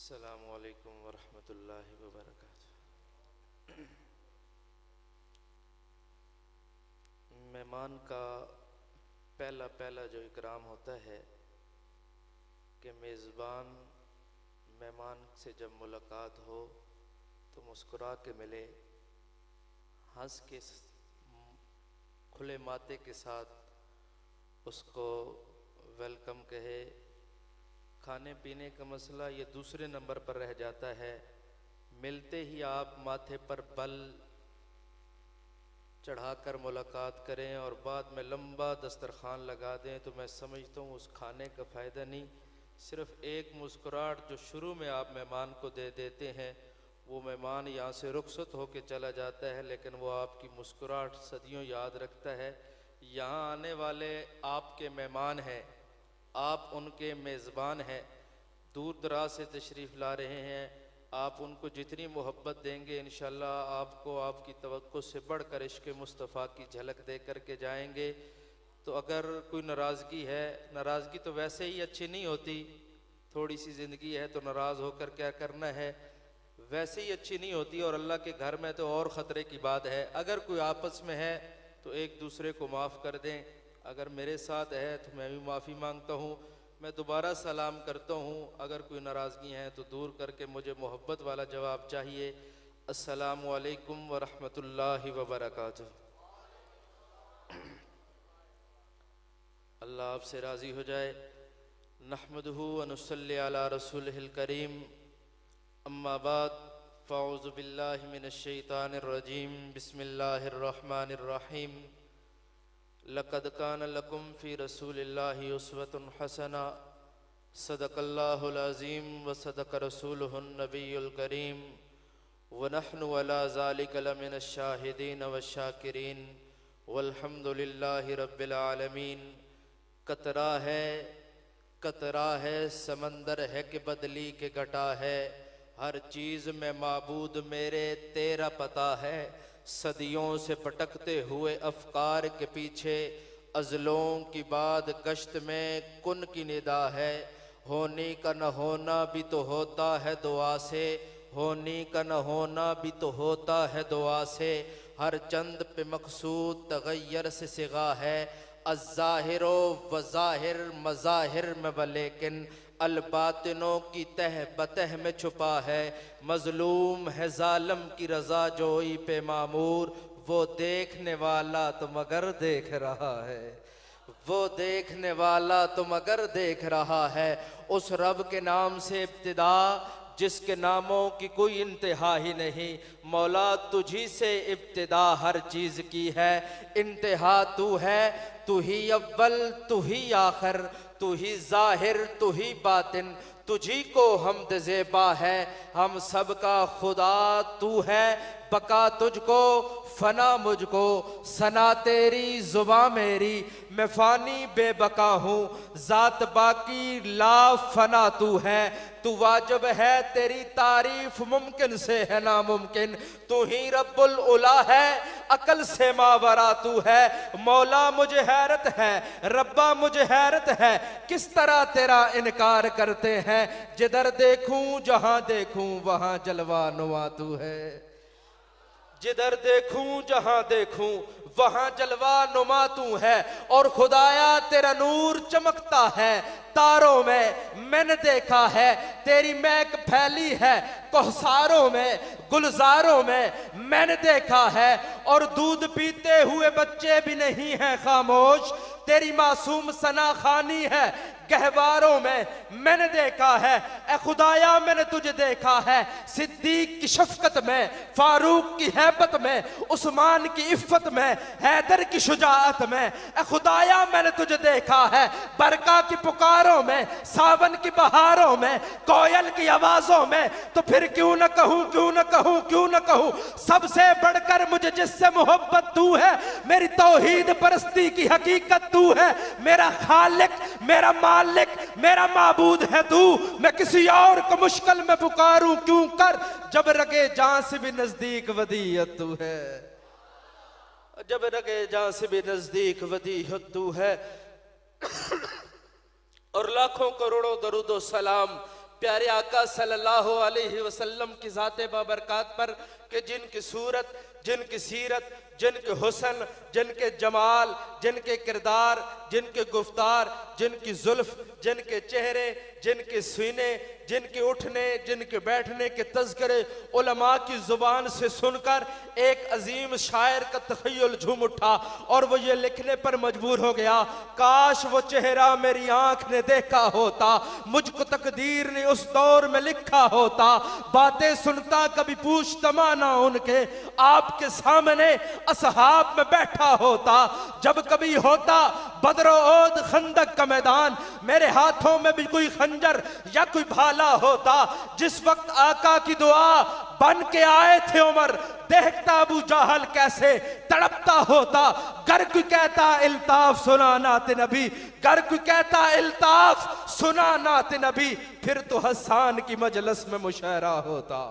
अस्सलामु अलैकुम वरहमतुल्लाहि वबरकातुहू। मेहमान का पहला पहला जो इकराम होता है कि मेज़बान मेहमान से जब मुलाकात हो तो मुस्कुरा के मिले, हंस के खुले माथे के साथ उसको वेलकम कहे। खाने पीने का मसला ये दूसरे नंबर पर रह जाता है। मिलते ही आप माथे पर बल चढ़ाकर मुलाकात करें और बाद में लंबा दस्तरखान लगा दें तो मैं समझता हूँ उस खाने का फ़ायदा नहीं। सिर्फ़ एक मुस्कुराहट जो शुरू में आप मेहमान को दे देते हैं, वो मेहमान यहाँ से रुखसत होकर चला जाता है, लेकिन वो आपकी मुस्कुराहट सदियों याद रखता है। यहाँ आने वाले आपके मेहमान हैं, आप उनके मेज़बान हैं, दूर दराज से तशरीफ़ ला रहे हैं। आप उनको जितनी मोहब्बत देंगे इंशाअल्लाह आपको आपकी तवक्को से बढ़कर इश्क़ मुस्तफ़ा की झलक दे कर के जाएंगे। तो अगर कोई नाराज़गी है, नाराज़गी तो वैसे ही अच्छी नहीं होती, थोड़ी सी ज़िंदगी है तो नाराज़ होकर क्या करना है, वैसे ही अच्छी नहीं होती, और अल्लाह के घर में तो और ख़तरे की बात है। अगर कोई आपस में है तो एक दूसरे को माफ़ कर दें। अगर मेरे साथ है तो मैं भी माफ़ी मांगता हूँ, मैं दोबारा सलाम करता हूँ। अगर कोई नाराज़गी है तो दूर करके मुझे मोहब्बत वाला जवाब चाहिए। अस्सलामु अलैकुम वरहमतुल्लाहि वबरकातुहू। अल्लाह आपसे राज़ी हो जाए। नहमदुहु व नुसल्ली अला रसूलिहिल करीम, अम्मा बाद, फ़अऊज़ु बिल्लाहि मिनश शैतानिर रजीम, बिस्मिल्लाहिर रहमानिर रहीम। लक़द कान लकुम फ़ी रसूलिल्लाहि उस्वतुन हसना, सदक़ल्लाहुल अज़ीम व सदक़ रसूलुहुन नबियुल करीम, व नहनु अला ज़ालिका लमिनश शाहिदीन व शाकिरीन, वल्हम्दुलिल्लाहि रब्बिल आलमीन। कतरा है समंदर है कि बदली के घटा है, हर चीज़ में माबूद मेरे तेरा पता है। सदियों से भटकते हुए अफकार के पीछे अज़लों की बात गश्त में कुन की निदा है। होने का न होना भी तो होता है दुआ से, होने का न होना भी तो होता है दुआ से। हर चंद पे मकसूद तगैयर से सिगा है, अज़्ज़ाहिरो वज़ाहिर मज़ाहिर में वलेकिन अलबातिनों की तह बतह में छुपा है। मज़लूम है ज़ालिम की रज़ा जोई पे मामूर, वो देखने वाला तो मगर देख रहा है, वो देखने वाला तो मगर देख रहा है। उस रब के नाम से इब्तिदा जिसके नामों की कोई इंतहा ही नहीं। मौला तुझी से इब्तिदा हर चीज़ की है, इंतहा तू है। तू ही अव्वल तू ही आखिर, तू ही ज़ाहिर तू ही बातिन, तुझी को हमद ज़ेबा है। हम सब का खुदा तू है, बका तुझको फना मुझको, सना तेरी जुबां मेरी, मैं फ़ानी बेबका हूँ। ज़ात बाकी ला फना तू है, तू वाजिब है तेरी तारीफ मुमकिन से है नामुमकिन। तू ही रब्बुल उला है, अकल से मावरा तू है। मौला मुझे हैरत है, रब्बा मुझे हैरत है, किस तरह तेरा इनकार करते हैं। जिधर देखूं जहां देखूं वहां जलवा नुमा तू है, जिधर देखूं जहां देखूं वहां जलवा नुमा तू है। और खुदाया तेरा नूर चमकता है तारों में, मैंने देखा है तेरी महक फैली है कोहसारों में गुलजारों में, मैंने देखा है। और दूध पीते हुए बच्चे भी नहीं हैं खामोश, तेरी मासूम सना खानी है गहवारों में, मैंने देखा है। ए खुदाया मैंने तुझे देखा है सिद्दीक की शफकत में, फारूक की हैबत में, उस्मान की इफ़्फ़त में, हैदर की शुजाअत में। ए खुदाया मैंने तुझे देखा है बरका की पुकारों में, सावन की बहारों में, कोयल की आवाज़ों में। तो फिर क्यों न कहूँ, क्यों न कहूँ, क्यों न कहूँ, सबसे बढ़कर मुझे जिससे मोहब्बत तू है। मेरी तौहीद परस्ती की हकीकत तू है, मेरा खालिक मेरा मालिक मेरा माबूद है तू। मैं किसी और को मुश्किल में पुकारूं क्यों कर, जब रगे जान से भी नजदीक वदीयत तू है, जब रगे जान से भी नजदीक वदीयत तू है। और लाखों करोड़ों दरूदो सलाम प्यारे आका सल्लल्लाहु अलैहि वसल्लम की ज़ात बाबरकात पर कि जिनकी सूरत, जिनकी सीरत, जिनके हुस्न, जिनके जमाल, जिनके किरदार, जिनके गुफ्तार, जिनकी जुल्फ, जिनके चेहरे, जिनके सीने, जिनके उठने, जिनके बैठने के तज़किरे उलमा की जुबान से सुनकर एक अजीम शायर का तख़य्युल झूम उठा और वो ये लिखने पर मजबूर हो गया, काश वो चेहरा मेरी आंख ने देखा होता, मुझको तकदीर ने उस दौर में लिखा होता, बातें सुनता कभी पूछता माना उनके, आपके सामने असहाब में बैठा होता, जब कभी होता बदरो ओद खंदक का मैदान, मेरे हाथों में भी कोई खंजर या कोई भाला होता, जिस वक्त आका की दुआ बन के आए थे उमर, देखता अबू जहल कैसे तड़पता होता, गर कोई कहता इल्ताफ सुना नाते नबी, गर कोई कहता इल्ताफ सुना नाते नबी, फिर तो हसन की मजलिस में मुशायरा होता,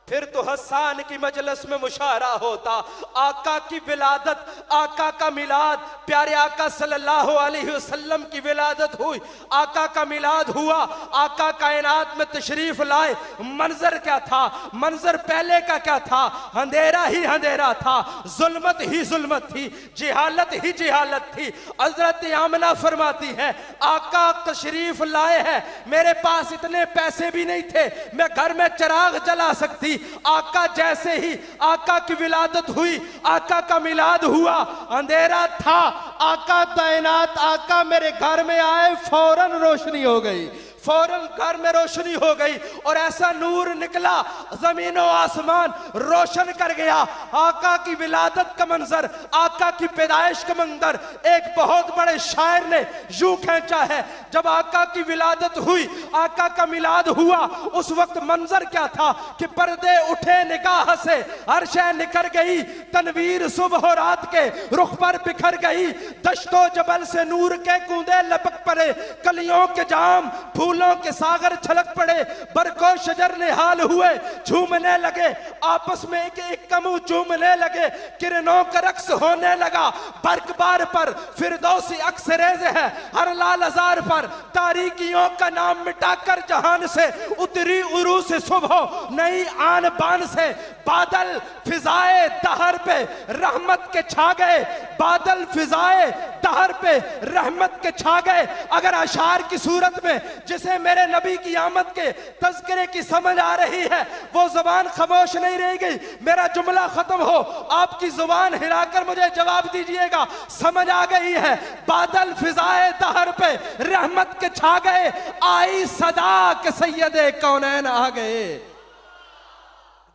फिर तो हसन की मजलिस में मुशायरा होता। आका की विलादत, आका का मिलाद, प्यारे आका सल्लल्लाहु अलैहि वसल्लम की विलादत हुई, आका का मिलाद हुआ, आका कायनात में तशरीफ लाए, मंजर क्या था, मंजर पहले का क्या था, अंधेरा ही अंधेरा था, जुल्मत ही जुल्मत थी, जिहालत ही जिहालत थी। हजरत आमना फरमाती है, आका तशरीफ लाए हैं, मेरे पास इतने पैसे भी नहीं थे मैं घर में चिराग जला सकती, आका जैसे ही आका की विलादत हुई, आका का मिलाद हुआ, अंधेरा था, आका तैनात, आका मेरे घर में आए, फौरन रोशनी हो गई, फौरन घर में रोशनी हो गई और ऐसा नूर निकला जमीन और आसमान रोशन कर गया। आका की विलादत का मंजर, आका की पैदाइश का मंजर एक बहुत बड़े शायर ने यूं खींचा है, जब आका की विलादत हुई, आका का मिलाद हुआ, उस वक्त मंजर क्या था कि पर्दे उठे निगाह से, हर शय निखर गई, तनवीर सुबह रात के रुख पर बिखर गई, दश्तो जबल से नूर के कूदे लपक पड़े, कलियों के जाम फूलों के सागर छलक पड़े, बरको शजर निहाल हुए, झूमने लगे, आपस में एक कमू झूमने लगे, किरणों का रक्स होने लगा, बरकबार पर फिरदौसी अक्सरेज है, हर लाल हजार पर तारीकियों का नाम मिटाकर जहान से उतरी उरू से सुबह नई आन बान से, बादल फिजाए दहर पे रहमत के छा गए, बादल फिजाए दहर पे रहमत के छा गए। अगर अशार की सूरत में जिसे मेरे नबी की आमद के तज़किरे की समझ आ रही है, वो जुबान खामोश नहीं रह गई, मेरा जुमला खत्म हो, आपकी जुबान हिलाकर मुझे जवाब दीजिएगा, समझ आ गई है। बादल फिजाए दहर पे रहमत के छा गए, आई सदा के सैयदे कौनैन आ गए,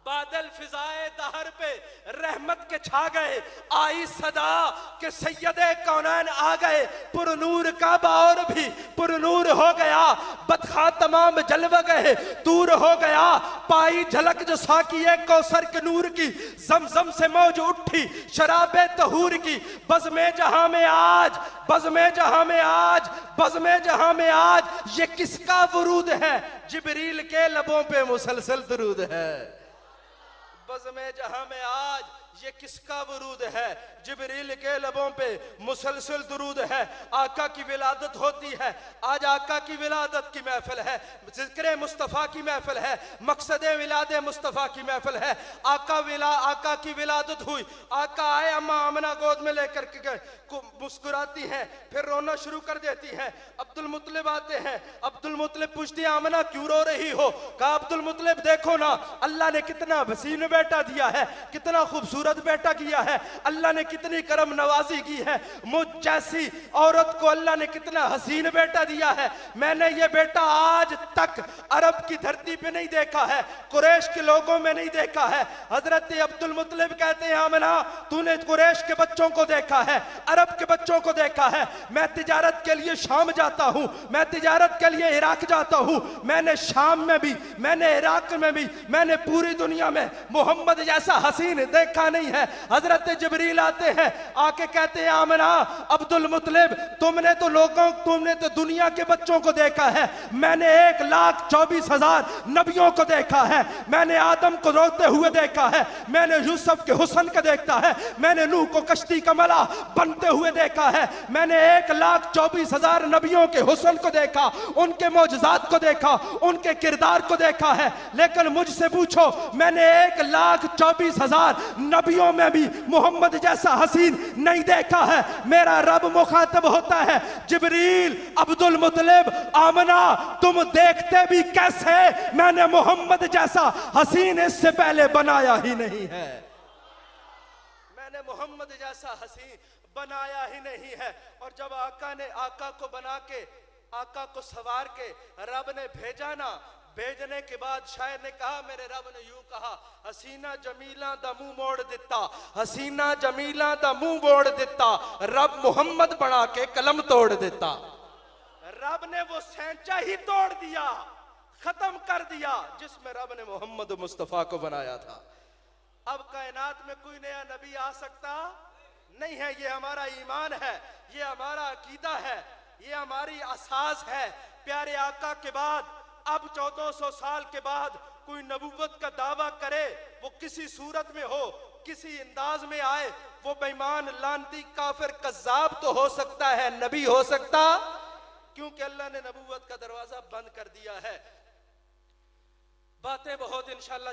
बादल फिजाए दहर पे रहमत के छा गए, आई सदा के सैयदे कौनैन आ गए, पुरनूर का बार भी पुरनूर हो गया, बदखा तमाम जलवा गए, दूर हो गया, पाई झलक जो साकिए कौसर के नूर की, जमजम से मौज उठी शराबे तहूर की, बज़ में जहां में आज, बज़ में जहां में आज, बज़ में जहां में आज, ये किसका वरूद है, जिब्रील के लबों पे मुसलसल दरूद है, बज़ में जहां में आज, ये किसका वरूद है, जिब्रील के लबों पे मुसलसल दुरूद है। आका की विलादत होती है, आज आका की विलादत की महफिल है, जिक्र मुस्तफ़ा की महफिल है, मकसद विलाद मुस्तफ़ा की महफिल है। आका की विलादत हुई, आका आए, अम्मा आमना गोद में लेकर के गए, मुस्कुराती हैं, फिर रोना शुरू कर देती हैं, अब्दुल मुत्तलिब आते हैं, अब्दुल मुत्तलिब पूछती है आमना क्यों रो रही हो, कहा अब्दुल मुत्तलिब देखो ना, अल्लाह ने कितना हसीन बेटा दिया है, कितना खूबसूरत बेटा किया है, अल्लाह ने कितनी करम नवाजी की है, मुझ जैसी औरत को अल्लाह ने कितना हसीन बेटा दिया है, मैंने ये बेटा आज तक अरब की धरती पे नहीं देखा है, कुरैश के लोगों में नहीं देखा है। हजरत अब्दुल मुत्तलिब कहते हैं आमना तूने कुरैश के बच्चों को देखा है, अरब के बच्चों को देखा है, मैं तिजारत के लिए शाम जाता हूं, मैं तिजारत के लिए इराक जाता हूं, मैंने शाम में भी, मैंने इराक में भी, मैंने पूरी दुनिया में मोहम्मद जैसा हसीन देखा नहीं है। हजरत जिब्रील आते हैं, आके कहते हैं आमना अब्दुल मुत्तलिब तुमने तो दुनिया के बच्चों को देखा है, मैंने 1,24,000 नबियों को देखा है, मैंने आदम को रोते हुए देखा है, मैंने यूसुफ के हुस्न को देखा है, मैंने नूह को कश्ती का मला बनते हुए देखा है, मैंने 1,24,000 नबियों के हुस्न को देखा, उनके मौजज़ात को देखा, उनके किरदार को देखा है। लेकिन मुझसे पूछो, मैंने 1,24,000 नबियों में भी मोहम्मद जैसा हसीन नहीं देखा है। मेरा रब मुखातब होता है, जिब्रील अब्दुल मुत्तलिब आमना तुम देखते भी कैसे, मैंने मोहम्मद जैसा हसीन इससे पहले बनाया ही नहीं है। मैंने मोहम्मद जैसा हसीन बनाया ही नहीं है। और जब आका को बना के, आका को सवार के रब ने भेजा ना, भेजने के बाद शायर ने कहा, मेरे रब ने यूं कहा, हसीना जमीला दा मुंह मोड़ दिता, हसीना जमीला दा मुंह मोड़ दिता, रब मोहम्मद बना के कलम तोड़ देता। रब ने वो सैंचा ही तोड़ दिया, खत्म कर दिया जिसमें रब ने मोहम्मद मुस्तफा को बनाया था। अब कायनात में कोई नया नबी आ सकता नहीं है। ये हमारा ईमान है, ये हमारा अकीदा है, ये हमारी असास है। प्यारे आका के बाद अब 1400 साल के बाद कोई नबूवत का दावा करे, वो किसी सूरत में हो, किसी अंदाज में आए, वो बेईमान लानती काफिर कज़्ज़ाब तो हो सकता है, नबी हो सकता, क्योंकि अल्लाह ने नबूवत का दरवाजा बंद कर दिया है। बातें बहुत इंशाअल्लाह